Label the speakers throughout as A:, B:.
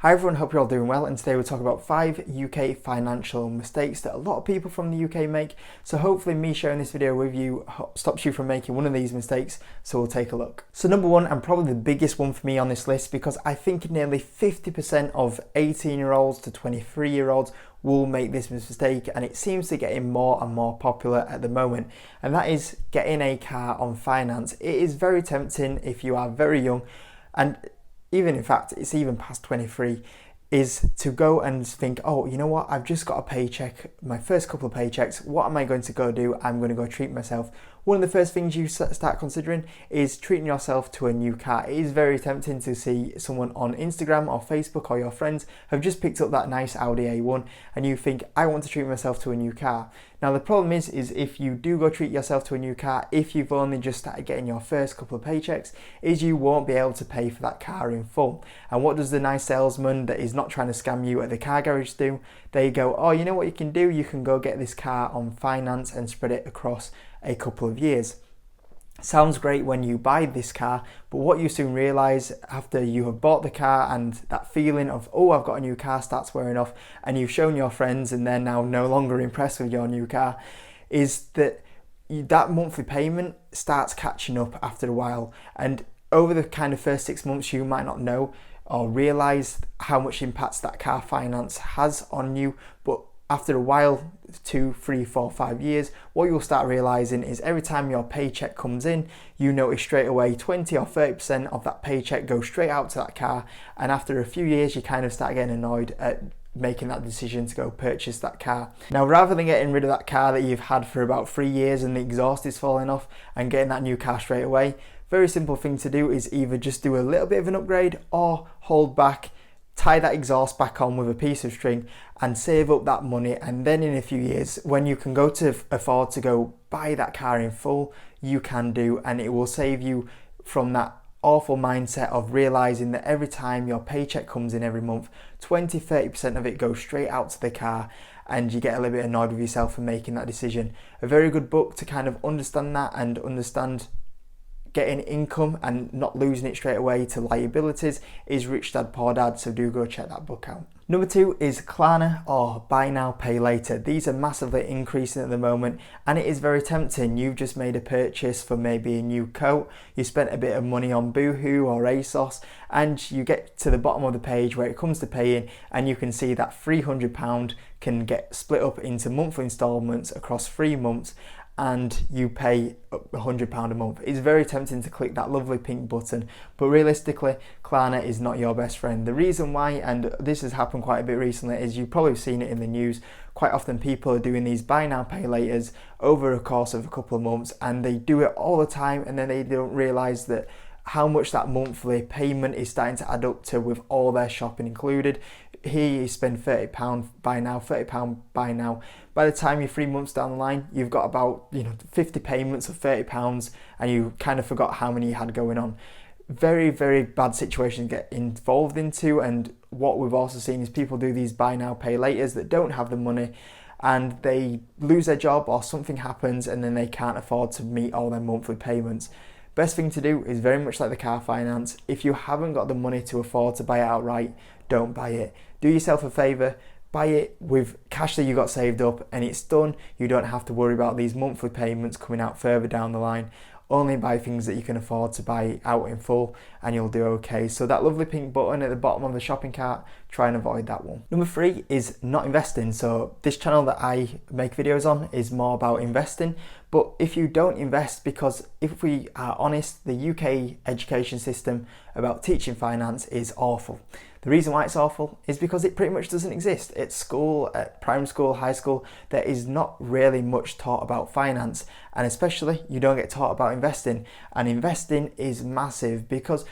A: Hi everyone, hope you're all doing well, and today we'll talk about 5 UK financial mistakes that a lot of people from the UK make. So hopefully me sharing this video with you stops you from making one of these mistakes, so we'll take a look. So number one, and probably the biggest one for me on this list, because I think nearly 50% of 18-year-olds to 23-year-olds will make this mistake, and it seems to get more and more popular at the moment, and that is getting a car on finance. It is very tempting if you are very young, and even in fact, it's even past 23, is to go and think, oh, you know what, I've just got a paycheck, my first couple of paychecks, what am I going to go do? I'm going to go treat myself. One of the first things you start considering is treating yourself to a new car. It is very tempting to see someone on Instagram or Facebook or your friends have just picked up that nice Audi A1 and you think, I want to treat myself to a new car. Now the problem is if you do go treat yourself to a new car, if you've only just started getting your first couple of paychecks, is you won't be able to pay for that car in full. And what does the nice salesman that is not trying to scam you at the car garage do? They go, oh, you know what you can do? You can go get this car on finance and spread it across a couple of years. Sounds great when you buy this car, but what you soon realize after you have bought the car and that feeling of, oh, I've got a new car starts wearing off, and you've shown your friends and they're now no longer impressed with your new car, is that that monthly payment starts catching up after a while. And over the kind of first 6 months, you might not know or realize how much impacts that car finance has on you, but after a while, 2, 3, 4, 5 years, what you'll start realizing is every time your paycheck comes in, you notice straight away 20 or 30% of that paycheck goes straight out to that car. And after a few years, you kind of start getting annoyed at making that decision to go purchase that car. Now, rather than getting rid of that car that you've had for about 3 years and the exhaust is falling off and getting that new car straight away, very simple thing to do is either just do a little bit of an upgrade or hold back, tie that exhaust back on with a piece of string and save up that money, and then in a few years when you can go to afford to go buy that car in full, you can do, and it will save you from that awful mindset of realizing that every time your paycheck comes in every month, 20-30% of it goes straight out to the car, and you get a little bit annoyed with yourself for making that decision. A very good book to kind of understand that and understand getting income and not losing it straight away to liabilities is Rich Dad Poor Dad, so do go check that book out. Number 2 is Klarna or buy now, pay later. These are massively increasing at the moment, and it is very tempting. You've just made a purchase for maybe a new coat, you spent a bit of money on Boohoo or ASOS, and you get to the bottom of the page where it comes to paying, and you can see that £300 can get split up into monthly installments across 3 months, and you pay £100 a month. It's very tempting to click that lovely pink button, but realistically, Klarna is not your best friend. The reason why, and this has happened quite a bit recently, is you've probably seen it in the news. Quite often people are doing these buy now, pay laters over a course of a couple of months, and they do it all the time, and then they don't realise that how much that monthly payment is starting to add up to with all their shopping included. Here you spend £30 buy now, £30 buy now. By the time you're 3 months down the line, you've got about 50 payments of £30, and you kind of forgot how many you had going on. Very, very bad situation to get involved into, and what we've also seen is people do these buy now, pay laters that don't have the money, and they lose their job or something happens, and then they can't afford to meet all their monthly payments. Best thing to do is very much like the car finance. If you haven't got the money to afford to buy it outright, don't buy it. Do yourself a favour, buy it with cash that you got saved up, and it's done. You don't have to worry about these monthly payments coming out further down the line. Only buy things that you can afford to buy out in full, and you'll do okay. So that lovely pink button at the bottom of the shopping cart, try and avoid that one. Number 3 is not investing. So this channel that I make videos on is more about investing, but if you don't invest, because if we are honest, the UK education system about teaching finance is awful. The reason why it's awful is because it pretty much doesn't exist. At school, at primary school, high school, there is not really much taught about finance, and especially you don't get taught about investing. And investing is massive, because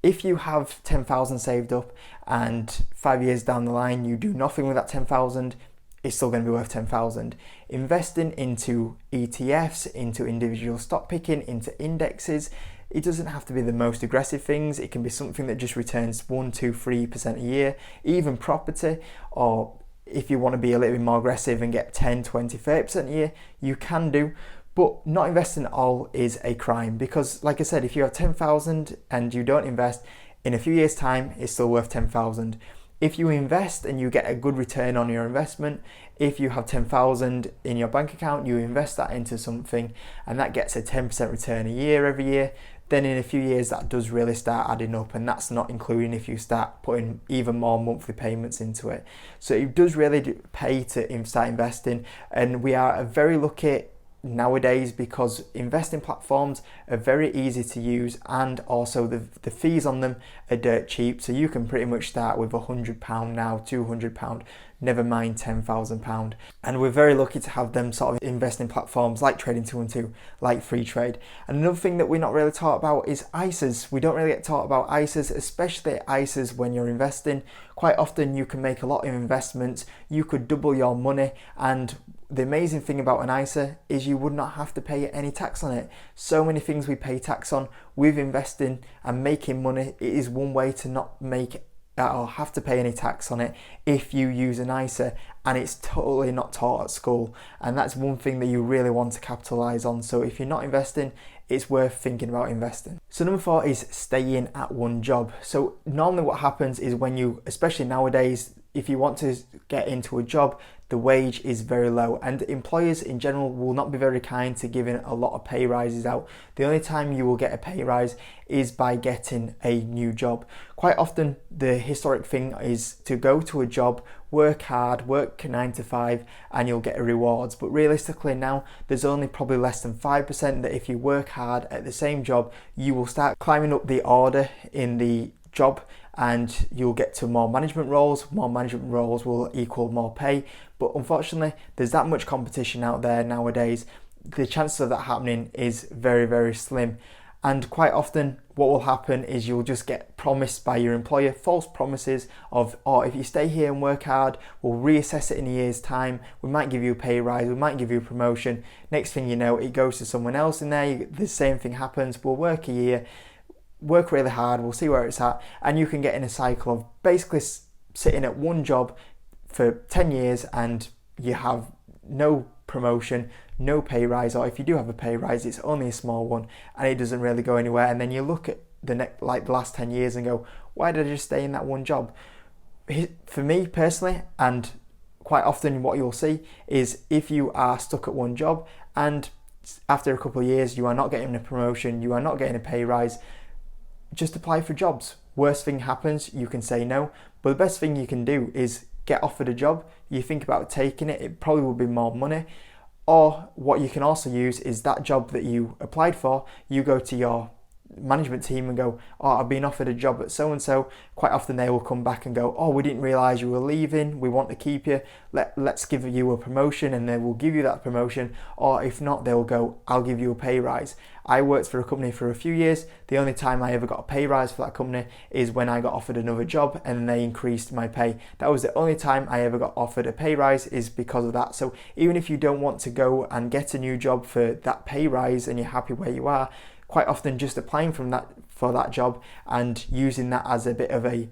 A: if you have 10,000 saved up and 5 years down the line you do nothing with that 10,000, it's still going to be worth 10,000. Investing into ETFs, into individual stock picking, into indexes, it doesn't have to be the most aggressive things. It can be something that just returns 1, 2, 3% a year, even property, or if you want to be a little bit more aggressive and get 10, 20, 30% a year, you can do. But not investing at all is a crime, because like I said, if you have 10,000 and you don't invest, in a few years time, it's still worth 10,000. If you invest and you get a good return on your investment, if you have 10,000 in your bank account, you invest that into something and that gets a 10% return a year every year, then in a few years that does really start adding up, and that's not including if you start putting even more monthly payments into it. So it does really pay to start investing, and we are very lucky nowadays because investing platforms are very easy to use, and also the fees on them are dirt cheap. So you can pretty much start with £100 now, £200, never mind £10,000. And we're very lucky to have them sort of investing platforms like Trading 212, like Free Trade. And another thing that we're not really taught about is ISAs. We don't really get taught about ISAs, especially ISAs when you're investing. Quite often you can make a lot of investments, you could double your money, and the amazing thing about an ISA is you would not have to pay any tax on it. So many things we pay tax on. With investing and making money, it is one way to not make or have to pay any tax on it if you use an ISA, and it's totally not taught at school, and that's one thing that you really want to capitalize on. So if you're not investing, it's worth thinking about investing. So number 4 is staying at one job. So normally what happens is when you, especially nowadays, if you want to get into a job, the wage is very low, and employers in general will not be very kind to giving a lot of pay rises out. The only time you will get a pay rise is by getting a new job. Quite often the historic thing is to go to a job, work hard, work 9 to 5, and you'll get rewards. But realistically now, there's only probably less than 5% that if you work hard at the same job, you will start climbing up the order in the job, and you'll get to more management roles. More management roles will equal more pay, but unfortunately there's that much competition out there nowadays. The chances of that happening is very, very slim. And quite often what will happen is you'll just get promised by your employer false promises of, oh, if you stay here and work hard, we'll reassess it in a year's time, we might give you a pay rise, we might give you a promotion. Next thing you know, it goes to someone else in there, the same thing happens, we'll work a year, work really hard, we'll see where it's at, and you can get in a cycle of basically sitting at one job for 10 years and you have no promotion, no pay rise, or if you do have a pay rise, it's only a small one and it doesn't really go anywhere. And then you look at the last 10 years and go, why did I just stay in that one job? For me personally, and quite often what you'll see is if you are stuck at one job and after a couple of years you are not getting a promotion, you are not getting a pay rise, just apply for jobs. Worst thing happens, you can say no, but the best thing you can do is get offered a job, you think about taking it, it probably will be more money. Or what you can also use is that job that you applied for, you go to your management team and go, oh, I've been offered a job at so and so. Quite often they will come back and go, oh, we didn't realise you were leaving, we want to keep you, let's give you a promotion, and they will give you that promotion. Or if not, they'll go, I'll give you a pay rise. I worked for a company for a few years. The only time I ever got a pay rise for that company is when I got offered another job and they increased my pay. That was the only time I ever got offered a pay rise, is because of that. So even if you don't want to go and get a new job for that pay rise and you're happy where you are, quite often just applying for that job and using that as a bit of a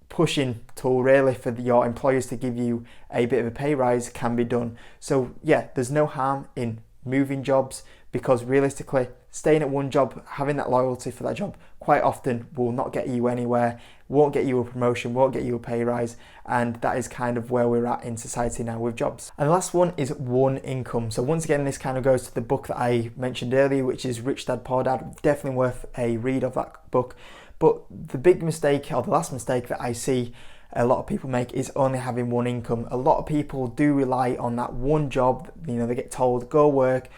A: pushing tool really for your employers to give you a bit of a pay rise can be done. So yeah, there's no harm in moving jobs, because realistically staying at one job, having that loyalty for that job quite often will not get you anywhere, won't get you a promotion, won't get you a pay rise, and that is kind of where we're at in society now with jobs. And the last one is one income. So once again, this kind of goes to the book that I mentioned earlier, which is Rich Dad Poor Dad. Definitely worth a read of that book. But the big mistake, or the last mistake that I see a lot of people make, is only having one income. A lot of people do rely on that one job. You know, they get told, go work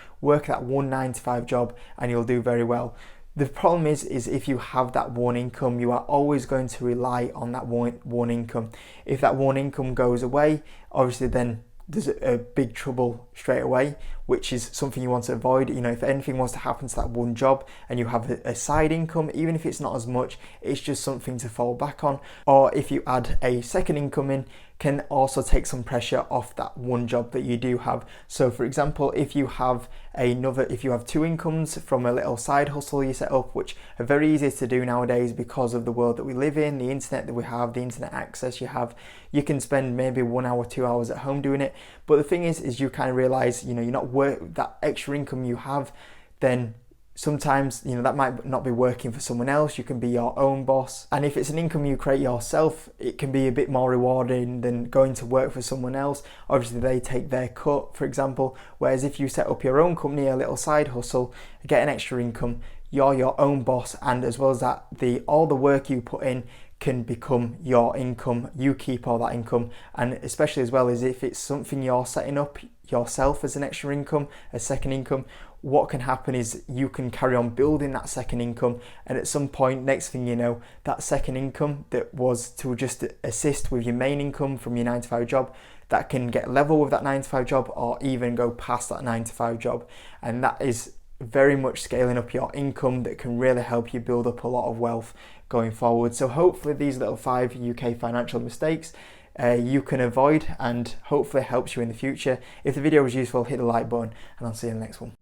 A: that one 9 to 5 job and you'll do very well. The problem is if you have that one income, you are always going to rely on that one income. If that one income goes away, obviously then there's a big trouble straight away, which is something you want to avoid. You know, if anything was to happen to that one job and you have a side income, even if it's not as much, it's just something to fall back on. Or if you add a second income in, can also take some pressure off that one job that you do have. So for example, if you have two incomes from a little side hustle you set up, which are very easy to do nowadays because of the world that we live in, the internet that we have, the internet access you have, you can spend maybe 1 hour, 2 hours at home doing it. But the thing is you kind of realize, you know, you're not that extra income you have, then Sometimes, that might not be working for someone else. You can be your own boss. And if it's an income you create yourself, it can be a bit more rewarding than going to work for someone else. Obviously, they take their cut, for example. Whereas if you set up your own company, a little side hustle, get an extra income, you're your own boss. And as well as that, all the work you put in can become your income. You keep all that income. And especially as well as if it's something you're setting up yourself as an extra income, a second income, what can happen is you can carry on building that second income, and at some point, next thing you know, that second income that was to just assist with your main income from your 9 to 5 job, that can get level with that 9 to 5 job, or even go past that 9 to 5 job. And that is very much scaling up your income that can really help you build up a lot of wealth going forward. So hopefully these little 5 UK financial mistakes you can avoid, and hopefully helps you in the future. If the video was useful, hit the like button, and I'll see you in the next one.